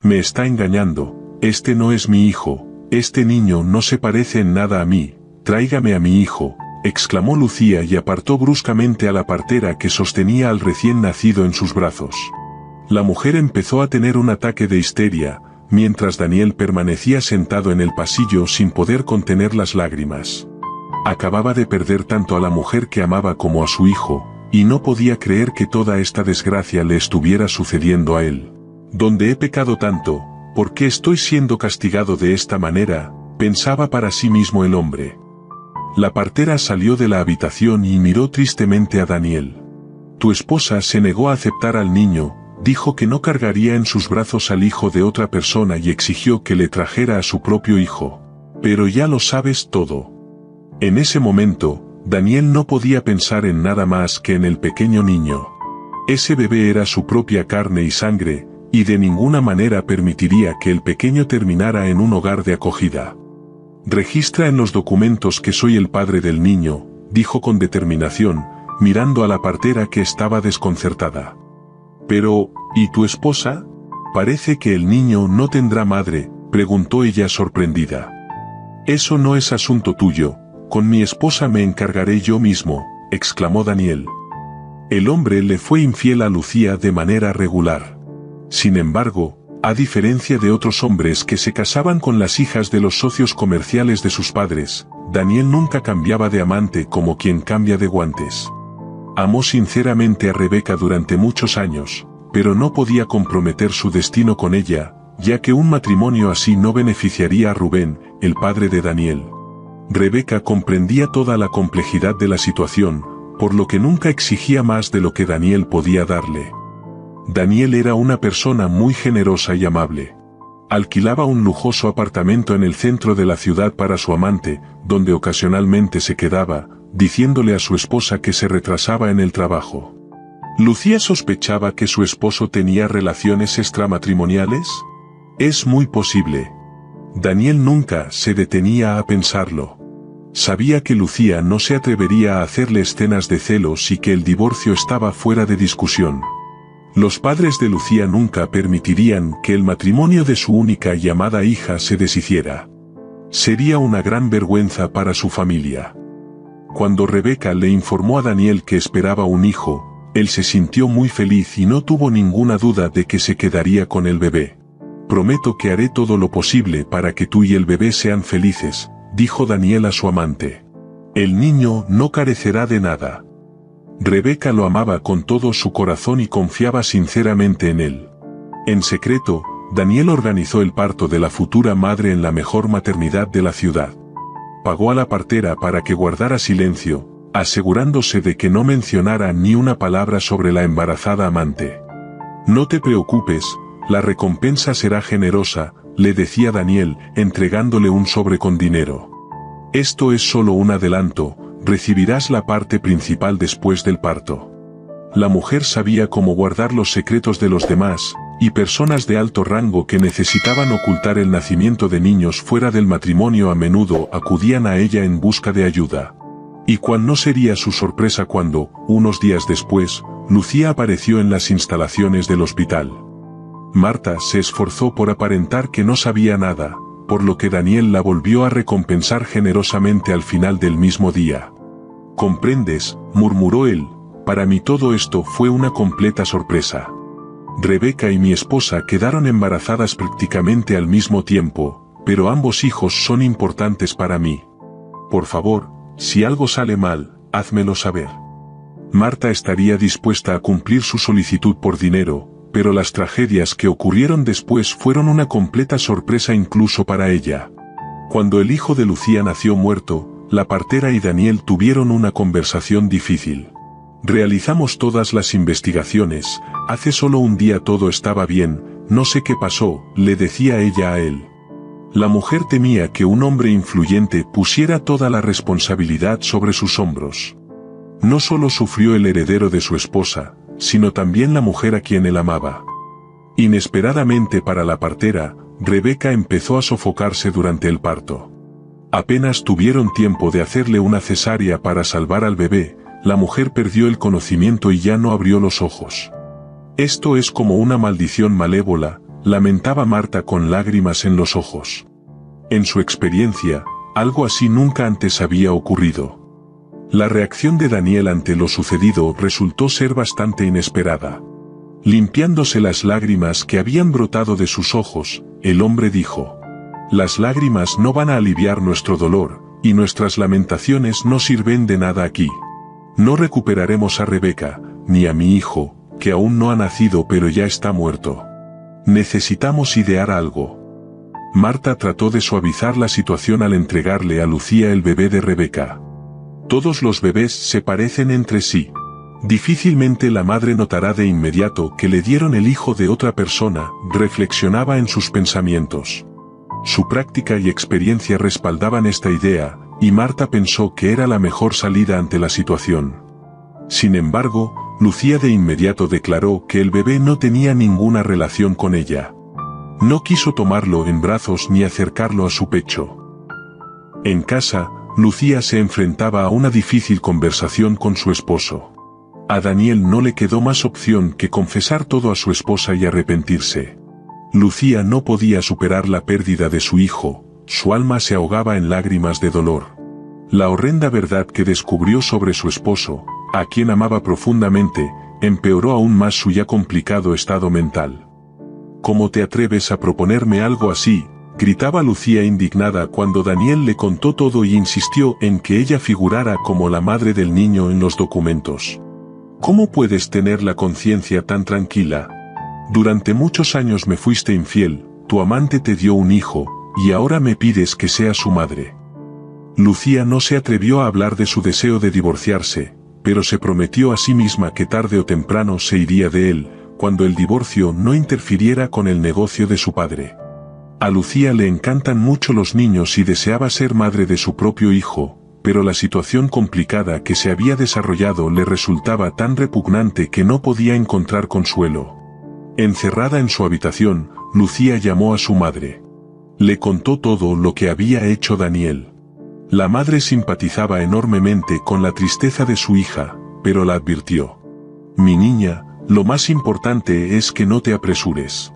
Me está engañando, este no es mi hijo, este niño no se parece en nada a mí, tráigame a mi hijo, exclamó Lucía y apartó bruscamente a la partera que sostenía al recién nacido en sus brazos. La mujer empezó a tener un ataque de histeria, mientras Daniel permanecía sentado en el pasillo sin poder contener las lágrimas. Acababa de perder tanto a la mujer que amaba como a su hijo, y no podía creer que toda esta desgracia le estuviera sucediendo a él. ¿Dónde he pecado tanto? ¿Por qué estoy siendo castigado de esta manera?, pensaba para sí mismo el hombre. La partera salió de la habitación y miró tristemente a Daniel. Tu esposa se negó a aceptar al niño, dijo que no cargaría en sus brazos al hijo de otra persona y exigió que le trajera a su propio hijo. Pero ya lo sabes todo. En ese momento, Daniel no podía pensar en nada más que en el pequeño niño. Ese bebé era su propia carne y sangre, y de ninguna manera permitiría que el pequeño terminara en un hogar de acogida. Registra en los documentos que soy el padre del niño, dijo con determinación, mirando a la partera que estaba desconcertada. Pero, ¿y tu esposa? Parece que el niño no tendrá madre, preguntó ella sorprendida. Eso no es asunto tuyo, con mi esposa me encargaré yo mismo, exclamó Daniel. El hombre le fue infiel a Lucía de manera regular. Sin embargo, a diferencia de otros hombres que se casaban con las hijas de los socios comerciales de sus padres, Daniel nunca cambiaba de amante como quien cambia de guantes. Amó sinceramente a Rebeca durante muchos años, pero no podía comprometer su destino con ella, ya que un matrimonio así no beneficiaría a Rubén, el padre de Daniel. Rebeca comprendía toda la complejidad de la situación, por lo que nunca exigía más de lo que Daniel podía darle. Daniel era una persona muy generosa y amable. Alquilaba un lujoso apartamento en el centro de la ciudad para su amante, donde ocasionalmente se quedaba, diciéndole a su esposa que se retrasaba en el trabajo. ¿Lucía sospechaba que su esposo tenía relaciones extramatrimoniales? Es muy posible. Daniel nunca se detenía a pensarlo. Sabía que Lucía no se atrevería a hacerle escenas de celos y que el divorcio estaba fuera de discusión. Los padres de Lucía nunca permitirían que el matrimonio de su única y amada hija se deshiciera. Sería una gran vergüenza para su familia. Cuando Rebeca le informó a Daniel que esperaba un hijo, él se sintió muy feliz y no tuvo ninguna duda de que se quedaría con el bebé. Prometo que haré todo lo posible para que tú y el bebé sean felices, dijo Daniel a su amante. El niño no carecerá de nada. Rebeca lo amaba con todo su corazón y confiaba sinceramente en él. En secreto, Daniel organizó el parto de la futura madre en la mejor maternidad de la ciudad. Pagó a la partera para que guardara silencio, asegurándose de que no mencionara ni una palabra sobre la embarazada amante. No te preocupes, la recompensa será generosa, le decía Daniel, entregándole un sobre con dinero. Esto es solo un adelanto, recibirás la parte principal después del parto. La mujer sabía cómo guardar los secretos de los demás, y personas de alto rango que necesitaban ocultar el nacimiento de niños fuera del matrimonio a menudo acudían a ella en busca de ayuda. Y cuál no sería su sorpresa cuando, unos días después, Lucía apareció en las instalaciones del hospital. Marta se esforzó por aparentar que no sabía nada, por lo que Daniel la volvió a recompensar generosamente al final del mismo día. «¿Comprendes?», murmuró él, «para mí todo esto fue una completa sorpresa. Rebeca y mi esposa quedaron embarazadas prácticamente al mismo tiempo, pero ambos hijos son importantes para mí. Por favor, si algo sale mal, házmelo saber». Marta estaría dispuesta a cumplir su solicitud por dinero, pero las tragedias que ocurrieron después fueron una completa sorpresa incluso para ella. Cuando el hijo de Lucía nació muerto, la partera y Daniel tuvieron una conversación difícil. «Realizamos todas las investigaciones, hace solo un día todo estaba bien, no sé qué pasó», le decía ella a él. La mujer temía que un hombre influyente pusiera toda la responsabilidad sobre sus hombros. No solo sufrió el heredero de su esposa, sino también la mujer a quien él amaba. Inesperadamente para la partera, Rebeca empezó a sofocarse durante el parto. Apenas tuvieron tiempo de hacerle una cesárea para salvar al bebé, la mujer perdió el conocimiento y ya no abrió los ojos. «Esto es como una maldición malévola», lamentaba Marta con lágrimas en los ojos. En su experiencia, algo así nunca antes había ocurrido. La reacción de Daniel ante lo sucedido resultó ser bastante inesperada. Limpiándose las lágrimas que habían brotado de sus ojos, el hombre dijo: «Las lágrimas no van a aliviar nuestro dolor, y nuestras lamentaciones no sirven de nada aquí. No recuperaremos a Rebeca, ni a mi hijo, que aún no ha nacido pero ya está muerto. Necesitamos idear algo». Marta trató de suavizar la situación al entregarle a Lucía el bebé de Rebeca. Todos los bebés se parecen entre sí. Difícilmente la madre notará de inmediato que le dieron el hijo de otra persona, reflexionaba en sus pensamientos. Su práctica y experiencia respaldaban esta idea, y Marta pensó que era la mejor salida ante la situación. Sin embargo, Lucía de inmediato declaró que el bebé no tenía ninguna relación con ella. No quiso tomarlo en brazos ni acercarlo a su pecho. En casa, Lucía se enfrentaba a una difícil conversación con su esposo. A Daniel no le quedó más opción que confesar todo a su esposa y arrepentirse. Lucía no podía superar la pérdida de su hijo, su alma se ahogaba en lágrimas de dolor. La horrenda verdad que descubrió sobre su esposo, a quien amaba profundamente, empeoró aún más su ya complicado estado mental. «¿Cómo te atreves a proponerme algo así?», gritaba Lucía indignada cuando Daniel le contó todo y insistió en que ella figurara como la madre del niño en los documentos. «¿Cómo puedes tener la conciencia tan tranquila? Durante muchos años me fuiste infiel, tu amante te dio un hijo, y ahora me pides que sea su madre». Lucía no se atrevió a hablar de su deseo de divorciarse, pero se prometió a sí misma que tarde o temprano se iría de él, cuando el divorcio no interfiriera con el negocio de su padre. A Lucía le encantan mucho los niños y deseaba ser madre de su propio hijo, pero la situación complicada que se había desarrollado le resultaba tan repugnante que no podía encontrar consuelo. Encerrada en su habitación, Lucía llamó a su madre. Le contó todo lo que había hecho Daniel. La madre simpatizaba enormemente con la tristeza de su hija, pero la advirtió: «Mi niña, lo más importante es que no te apresures.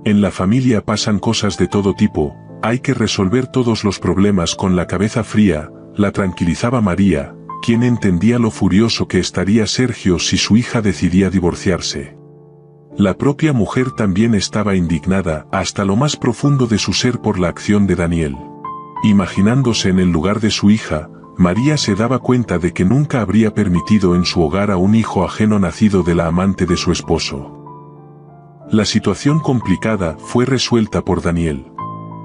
En la familia pasan cosas de todo tipo, hay que resolver todos los problemas con la cabeza fría», la tranquilizaba María, quien entendía lo furioso que estaría Sergio si su hija decidía divorciarse. La propia mujer también estaba indignada hasta lo más profundo de su ser por la acción de Daniel. Imaginándose en el lugar de su hija, María se daba cuenta de que nunca habría permitido en su hogar a un hijo ajeno nacido de la amante de su esposo. La situación complicada fue resuelta por Daniel.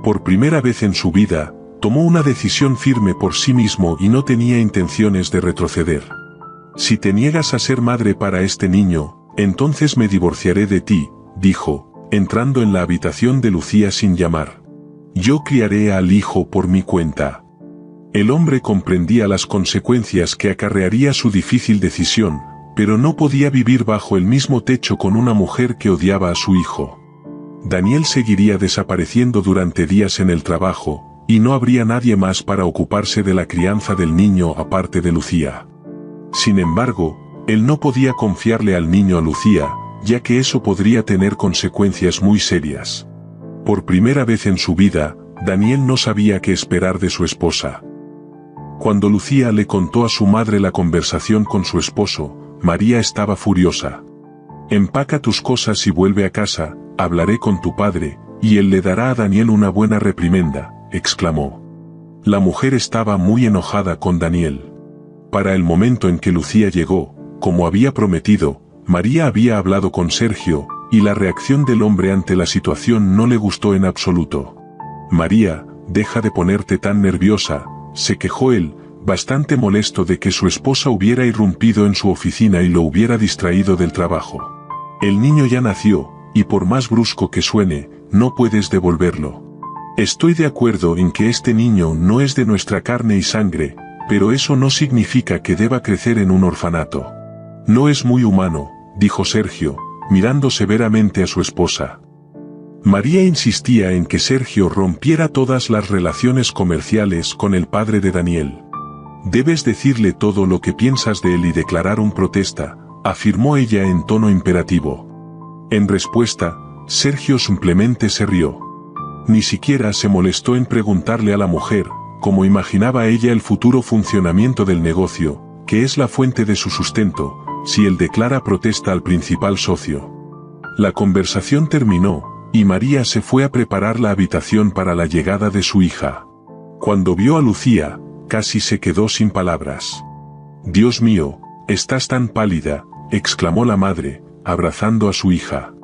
Por primera vez en su vida, tomó una decisión firme por sí mismo y no tenía intenciones de retroceder. «Si te niegas a ser madre para este niño, entonces me divorciaré de ti», dijo, entrando en la habitación de Lucía sin llamar. «Yo criaré al hijo por mi cuenta». El hombre comprendía las consecuencias que acarrearía su difícil decisión, pero no podía vivir bajo el mismo techo con una mujer que odiaba a su hijo. Daniel seguiría desapareciendo durante días en el trabajo, y no habría nadie más para ocuparse de la crianza del niño aparte de Lucía. Sin embargo, él no podía confiarle al niño a Lucía, ya que eso podría tener consecuencias muy serias. Por primera vez en su vida, Daniel no sabía qué esperar de su esposa. Cuando Lucía le contó a su madre la conversación con su esposo, María estaba furiosa. «Empaca tus cosas y vuelve a casa, hablaré con tu padre, y él le dará a Daniel una buena reprimenda», exclamó. La mujer estaba muy enojada con Daniel. Para el momento en que Lucía llegó, como había prometido, María había hablado con Sergio, y la reacción del hombre ante la situación no le gustó en absoluto. «María, deja de ponerte tan nerviosa», se quejó él, bastante molesto de que su esposa hubiera irrumpido en su oficina y lo hubiera distraído del trabajo. «El niño ya nació, y por más brusco que suene, no puedes devolverlo. Estoy de acuerdo en que este niño no es de nuestra carne y sangre, pero eso no significa que deba crecer en un orfanato. No es muy humano», dijo Sergio, mirando severamente a su esposa. María insistía en que Sergio rompiera todas las relaciones comerciales con el padre de Daniel. «Debes decirle todo lo que piensas de él y declarar un protesta», afirmó ella en tono imperativo. En respuesta, Sergio simplemente se rió. Ni siquiera se molestó en preguntarle a la mujer, cómo imaginaba ella el futuro funcionamiento del negocio, que es la fuente de su sustento, si él declara protesta al principal socio. La conversación terminó, y María se fue a preparar la habitación para la llegada de su hija. Cuando vio a Lucía, casi se quedó sin palabras. «Dios mío, estás tan pálida», exclamó la madre, abrazando a su hija.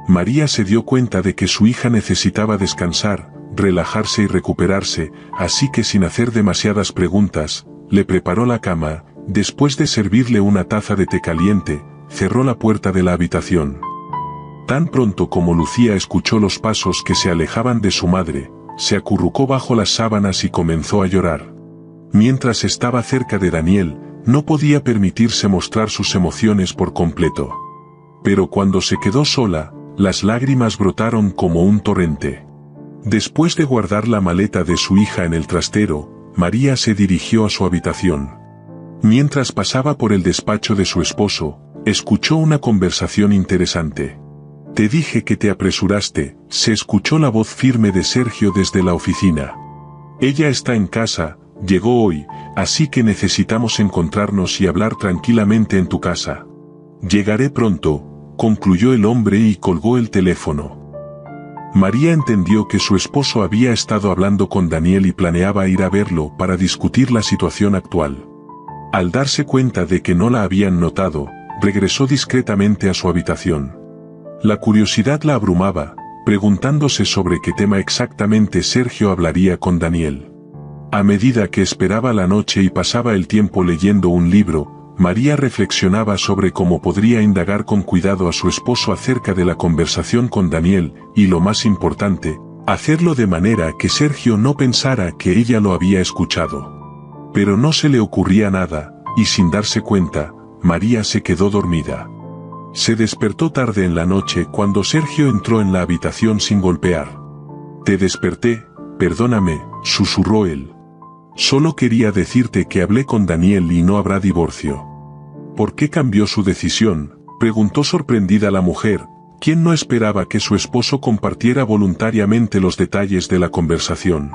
María se dio cuenta de que su hija necesitaba descansar, relajarse y recuperarse, así que sin hacer demasiadas preguntas, le preparó la cama, después de servirle una taza de té caliente, cerró la puerta de la habitación. Tan pronto como Lucía escuchó los pasos que se alejaban de su madre, se acurrucó bajo las sábanas y comenzó a llorar. Mientras estaba cerca de Daniel, no podía permitirse mostrar sus emociones por completo. Pero cuando se quedó sola, las lágrimas brotaron como un torrente. Después de guardar la maleta de su hija en el trastero, María se dirigió a su habitación. Mientras pasaba por el despacho de su esposo, escuchó una conversación interesante. «Te dije que te apresuraste», se escuchó la voz firme de Sergio desde la oficina. «Ella está en casa, llegó hoy, así que necesitamos encontrarnos y hablar tranquilamente en tu casa». «Llegaré pronto», concluyó el hombre y colgó el teléfono. María entendió que su esposo había estado hablando con Daniel y planeaba ir a verlo para discutir la situación actual. Al darse cuenta de que no la habían notado, regresó discretamente a su habitación. La curiosidad la abrumaba, preguntándose sobre qué tema exactamente Sergio hablaría con Daniel. A medida que esperaba la noche y pasaba el tiempo leyendo un libro, María reflexionaba sobre cómo podría indagar con cuidado a su esposo acerca de la conversación con Daniel, y lo más importante, hacerlo de manera que Sergio no pensara que ella lo había escuchado. Pero no se le ocurría nada, y sin darse cuenta, María se quedó dormida. Se despertó tarde en la noche cuando Sergio entró en la habitación sin golpear. «Te desperté, perdóname», susurró él. «Solo quería decirte que hablé con Daniel y no habrá divorcio». «¿Por qué cambió su decisión?», preguntó sorprendida la mujer, quien no esperaba que su esposo compartiera voluntariamente los detalles de la conversación.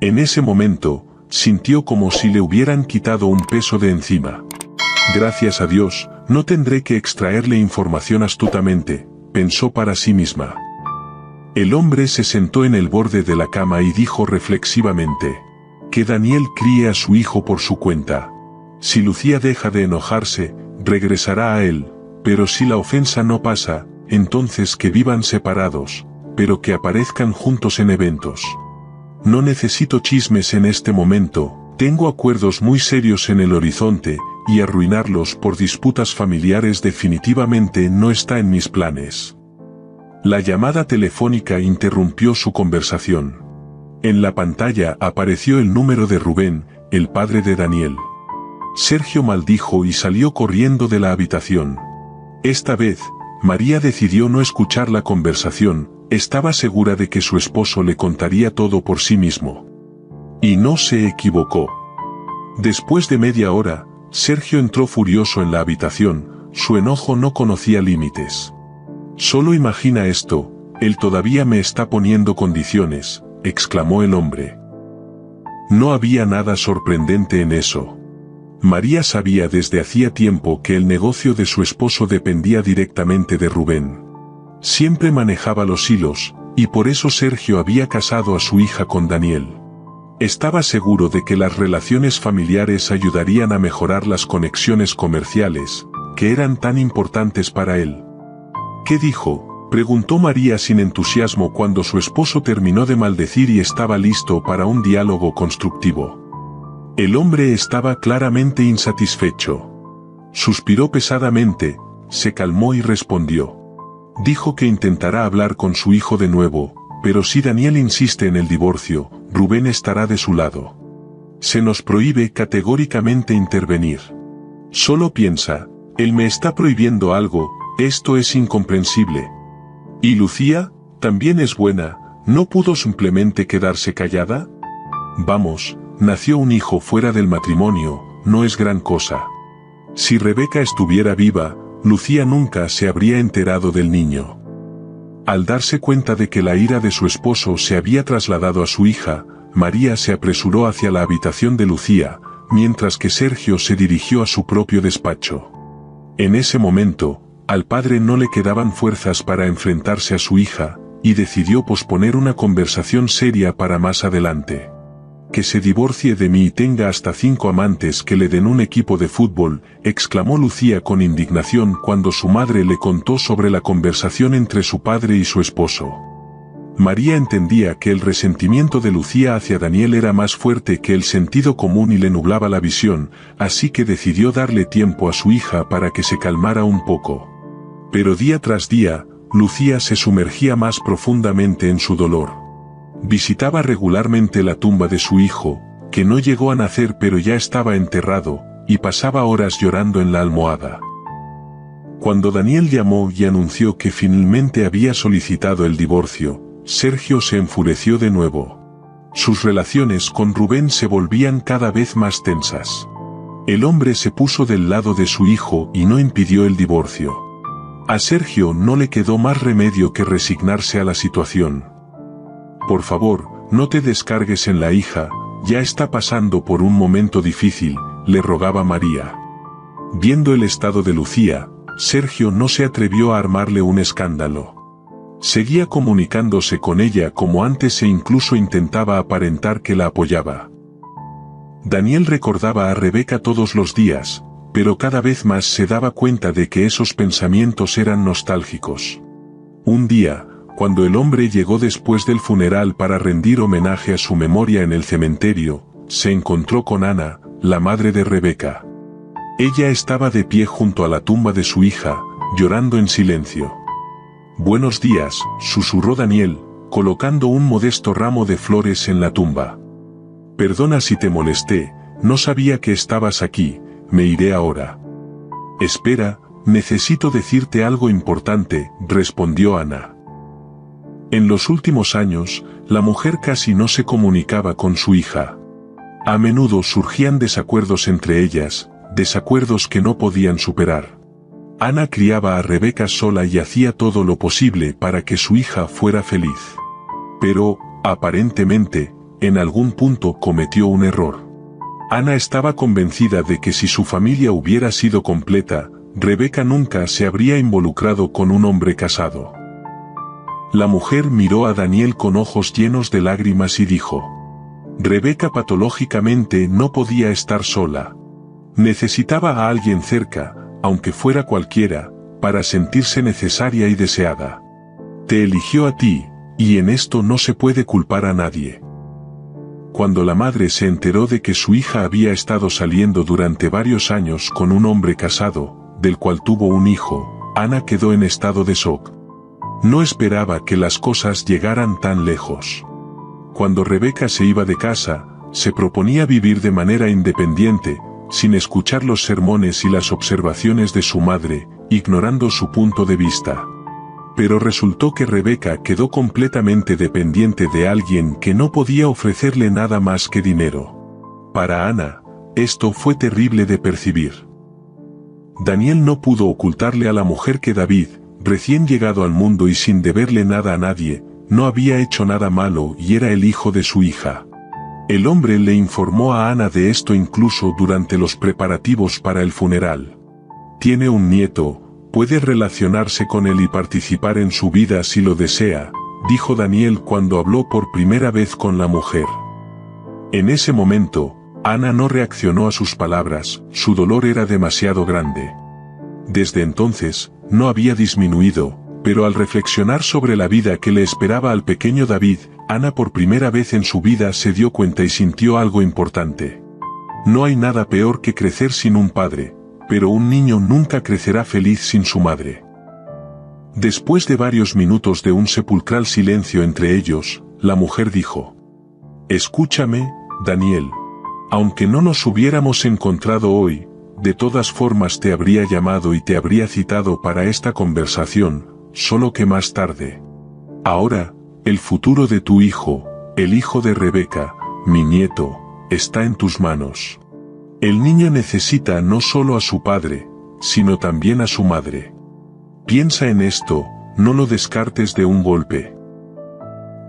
En ese momento, sintió como si le hubieran quitado un peso de encima. «Gracias a Dios, no tendré que extraerle información astutamente», pensó para sí misma. El hombre se sentó en el borde de la cama y dijo reflexivamente: «Que Daniel críe a su hijo por su cuenta. Si Lucía deja de enojarse, regresará a él, pero si la ofensa no pasa, entonces que vivan separados, pero que aparezcan juntos en eventos. No necesito chismes en este momento, tengo acuerdos muy serios en el horizonte, y arruinarlos por disputas familiares definitivamente no está en mis planes». La llamada telefónica interrumpió su conversación. En la pantalla apareció el número de Rubén, el padre de Daniel. Sergio maldijo y salió corriendo de la habitación. Esta vez, María decidió no escuchar la conversación, estaba segura de que su esposo le contaría todo por sí mismo. Y no se equivocó. Después de media hora, Sergio entró furioso en la habitación, su enojo no conocía límites. «Solo imagina esto, él todavía me está poniendo condiciones», exclamó el hombre. No había nada sorprendente en eso. María sabía desde hacía tiempo que el negocio de su esposo dependía directamente de Rubén. Siempre manejaba los hilos, y por eso Sergio había casado a su hija con Daniel. Estaba seguro de que las relaciones familiares ayudarían a mejorar las conexiones comerciales, que eran tan importantes para él. «¿Qué dijo?», preguntó María sin entusiasmo cuando su esposo terminó de maldecir y estaba listo para un diálogo constructivo. El hombre estaba claramente insatisfecho. Suspiró pesadamente, se calmó y respondió. Dijo que intentará hablar con su hijo de nuevo, pero si Daniel insiste en el divorcio, Rubén estará de su lado. Se nos prohíbe categóricamente intervenir. Solo piensa, él me está prohibiendo algo, esto es incomprensible. ¿Y Lucía? También es buena, ¿no pudo simplemente quedarse callada? Vamos, nació un hijo fuera del matrimonio, no es gran cosa. Si Rebeca estuviera viva, Lucía nunca se habría enterado del niño. Al darse cuenta de que la ira de su esposo se había trasladado a su hija, María se apresuró hacia la habitación de Lucía, mientras que Sergio se dirigió a su propio despacho. En ese momento, al padre no le quedaban fuerzas para enfrentarse a su hija, y decidió posponer una conversación seria para más adelante. «Que se divorcie de mí y tenga hasta 5 amantes que le den un equipo de fútbol», exclamó Lucía con indignación cuando su madre le contó sobre la conversación entre su padre y su esposo. María entendía que el resentimiento de Lucía hacia Daniel era más fuerte que el sentido común y le nublaba la visión, así que decidió darle tiempo a su hija para que se calmara un poco. Pero día tras día, Lucía se sumergía más profundamente en su dolor. Visitaba regularmente la tumba de su hijo, que no llegó a nacer pero ya estaba enterrado, y pasaba horas llorando en la almohada. Cuando Daniel llamó y anunció que finalmente había solicitado el divorcio, Sergio se enfureció de nuevo. Sus relaciones con Rubén se volvían cada vez más tensas. El hombre se puso del lado de su hijo y no impidió el divorcio. A Sergio no le quedó más remedio que resignarse a la situación. «Por favor, no te descargues en la hija, ya está pasando por un momento difícil», le rogaba María. Viendo el estado de Lucía, Sergio no se atrevió a armarle un escándalo. Seguía comunicándose con ella como antes e incluso intentaba aparentar que la apoyaba. Daniel recordaba a Rebeca todos los días, pero cada vez más se daba cuenta de que esos pensamientos eran nostálgicos. Un día, cuando el hombre llegó después del funeral para rendir homenaje a su memoria en el cementerio, se encontró con Ana, la madre de Rebeca. Ella estaba de pie junto a la tumba de su hija, llorando en silencio. «Buenos días», susurró Daniel, colocando un modesto ramo de flores en la tumba. «Perdona si te molesté, no sabía que estabas aquí, me iré ahora». «Espera, necesito decirte algo importante», respondió Ana. En los últimos años, la mujer casi no se comunicaba con su hija. A menudo surgían desacuerdos entre ellas, desacuerdos que no podían superar. Ana criaba a Rebeca sola y hacía todo lo posible para que su hija fuera feliz. Pero, aparentemente, en algún punto cometió un error. Ana estaba convencida de que si su familia hubiera sido completa, Rebeca nunca se habría involucrado con un hombre casado. La mujer miró a Daniel con ojos llenos de lágrimas y dijo: «Rebeca patológicamente no podía estar sola. Necesitaba a alguien cerca, aunque fuera cualquiera, para sentirse necesaria y deseada. Te eligió a ti, y en esto no se puede culpar a nadie». Cuando la madre se enteró de que su hija había estado saliendo durante varios años con un hombre casado, del cual tuvo un hijo, Ana quedó en estado de shock. No esperaba que las cosas llegaran tan lejos. Cuando Rebeca se iba de casa, se proponía vivir de manera independiente, sin escuchar los sermones y las observaciones de su madre, ignorando su punto de vista. Pero resultó que Rebeca quedó completamente dependiente de alguien que no podía ofrecerle nada más que dinero. Para Ana, esto fue terrible de percibir. Daniel no pudo ocultarle a la mujer que David, recién llegado al mundo y sin deberle nada a nadie, no había hecho nada malo y era el hijo de su hija. El hombre le informó a Ana de esto incluso durante los preparativos para el funeral. «Tiene un nieto, puede relacionarse con él y participar en su vida si lo desea», dijo Daniel cuando habló por primera vez con la mujer. En ese momento, Ana no reaccionó a sus palabras, su dolor era demasiado grande. Desde entonces, no había disminuido, pero al reflexionar sobre la vida que le esperaba al pequeño David, Ana por primera vez en su vida se dio cuenta y sintió algo importante. No hay nada peor que crecer sin un padre, pero un niño nunca crecerá feliz sin su madre. Después de varios minutos de un sepulcral silencio entre ellos, la mujer dijo: «Escúchame, Daniel. Aunque no nos hubiéramos encontrado hoy, de todas formas te habría llamado y te habría citado para esta conversación, solo que más tarde. Ahora, el futuro de tu hijo, el hijo de Rebeca, mi nieto, está en tus manos. El niño necesita no solo a su padre, sino también a su madre. Piensa en esto, no lo descartes de un golpe.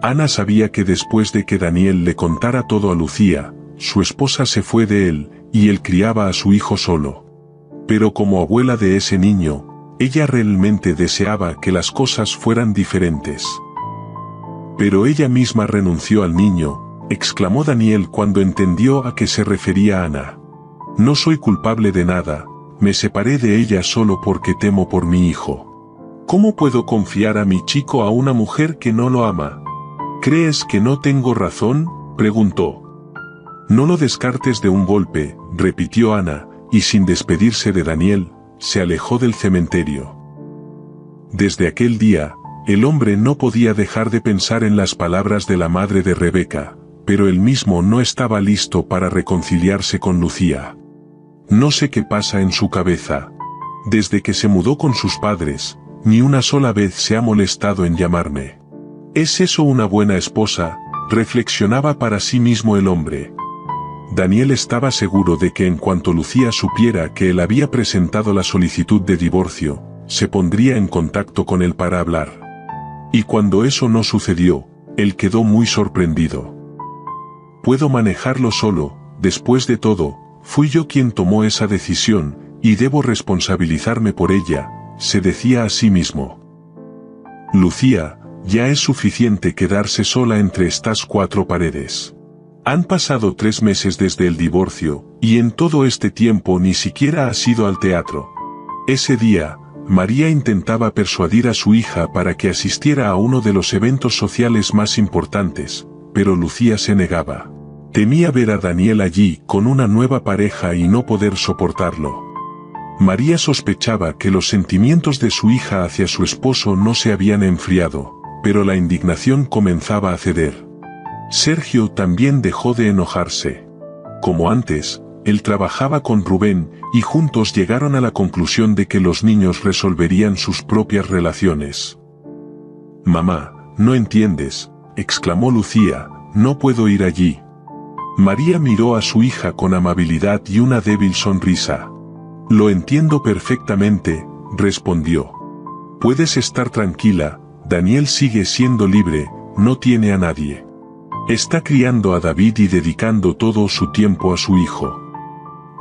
Ana sabía que después de que Daniel le contara todo a Lucía, su esposa se fue de él, y él criaba a su hijo solo. Pero como abuela de ese niño, ella realmente deseaba que las cosas fueran diferentes. Pero ella misma renunció al niño, exclamó Daniel cuando entendió a qué se refería Ana. No soy culpable de nada, me separé de ella solo porque temo por mi hijo. ¿Cómo puedo confiar a mi chico a una mujer que no lo ama? ¿Crees que no tengo razón?, preguntó. No lo descartes de un golpe, repitió Ana, y sin despedirse de Daniel, se alejó del cementerio. Desde aquel día, el hombre no podía dejar de pensar en las palabras de la madre de Rebeca, pero él mismo no estaba listo para reconciliarse con Lucía. No sé qué pasa en su cabeza. Desde que se mudó con sus padres, ni una sola vez se ha molestado en llamarme. ¿Es eso una buena esposa?, reflexionaba para sí mismo el hombre. Daniel estaba seguro de que en cuanto Lucía supiera que él había presentado la solicitud de divorcio, se pondría en contacto con él para hablar. Y cuando eso no sucedió, él quedó muy sorprendido. Puedo manejarlo solo, después de todo, fui yo quien tomó esa decisión, y debo responsabilizarme por ella, se decía a sí mismo. Lucía, ya es suficiente quedarse sola entre estas cuatro paredes. Han pasado 3 meses desde el divorcio, y en todo este tiempo ni siquiera has ido al teatro. Ese día, María intentaba persuadir a su hija para que asistiera a uno de los eventos sociales más importantes, pero Lucía se negaba. Temía ver a Daniel allí con una nueva pareja y no poder soportarlo. María sospechaba que los sentimientos de su hija hacia su esposo no se habían enfriado, pero la indignación comenzaba a ceder. Sergio también dejó de enojarse. Como antes, él trabajaba con Rubén, y juntos llegaron a la conclusión de que los niños resolverían sus propias relaciones. «Mamá, no entiendes», exclamó Lucía, «no puedo ir allí». María miró a su hija con amabilidad y una débil sonrisa. «Lo entiendo perfectamente», respondió. «Puedes estar tranquila, Daniel sigue siendo libre, no tiene a nadie. Está criando a David y dedicando todo su tiempo a su hijo».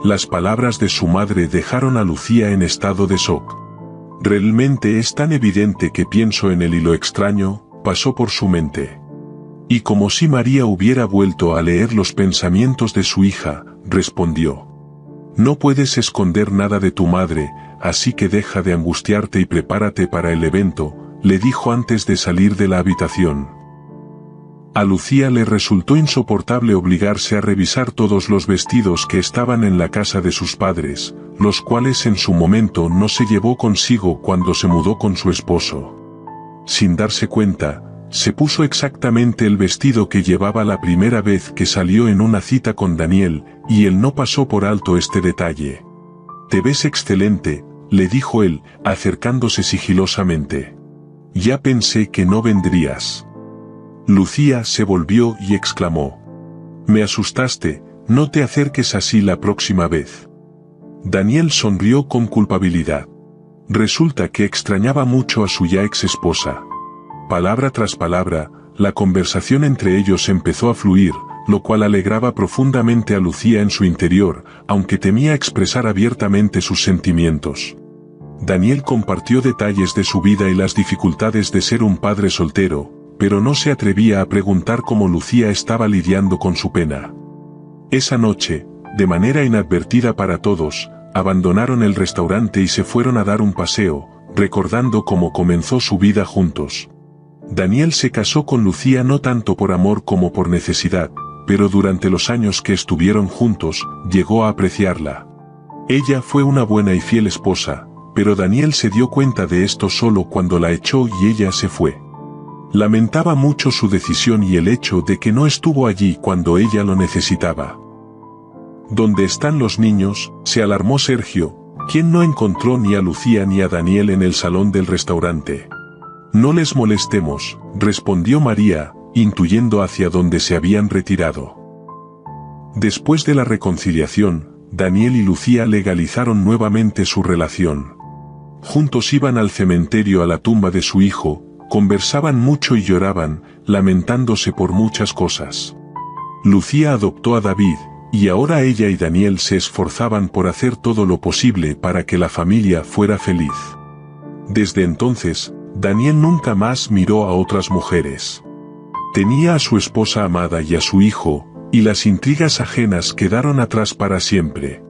Las palabras de su madre dejaron a Lucía en estado de shock. «Realmente es tan evidente que pienso en él y lo extraño», pasó por su mente. Y como si María hubiera vuelto a leer los pensamientos de su hija, respondió. «No puedes esconder nada de tu madre, así que deja de angustiarte y prepárate para el evento», le dijo antes de salir de la habitación. A Lucía le resultó insoportable obligarse a revisar todos los vestidos que estaban en la casa de sus padres, los cuales en su momento no se llevó consigo cuando se mudó con su esposo. Sin darse cuenta, se puso exactamente el vestido que llevaba la primera vez que salió en una cita con Daniel, y él no pasó por alto este detalle. «Te ves excelente», le dijo él, acercándose sigilosamente. «Ya pensé que no vendrías». Lucía se volvió y exclamó. «Me asustaste, no te acerques así la próxima vez». Daniel sonrió con culpabilidad. Resulta que extrañaba mucho a su ya ex esposa. Palabra tras palabra, la conversación entre ellos empezó a fluir, lo cual alegraba profundamente a Lucía en su interior, aunque temía expresar abiertamente sus sentimientos. Daniel compartió detalles de su vida y las dificultades de ser un padre soltero, pero no se atrevía a preguntar cómo Lucía estaba lidiando con su pena. Esa noche, de manera inadvertida para todos, abandonaron el restaurante y se fueron a dar un paseo, recordando cómo comenzó su vida juntos. Daniel se casó con Lucía no tanto por amor como por necesidad, pero durante los años que estuvieron juntos, llegó a apreciarla. Ella fue una buena y fiel esposa, pero Daniel se dio cuenta de esto solo cuando la echó y ella se fue. Lamentaba mucho su decisión y el hecho de que no estuvo allí cuando ella lo necesitaba. «¿Dónde están los niños?», se alarmó Sergio, quien no encontró ni a Lucía ni a Daniel en el salón del restaurante. «No les molestemos», respondió María, intuyendo hacia dónde se habían retirado. Después de la reconciliación, Daniel y Lucía legalizaron nuevamente su relación. Juntos iban al cementerio a la tumba de su hijo, conversaban mucho y lloraban, lamentándose por muchas cosas. Lucía adoptó a David, y ahora ella y Daniel se esforzaban por hacer todo lo posible para que la familia fuera feliz. Desde entonces, Daniel nunca más miró a otras mujeres. Tenía a su esposa amada y a su hijo, y las intrigas ajenas quedaron atrás para siempre.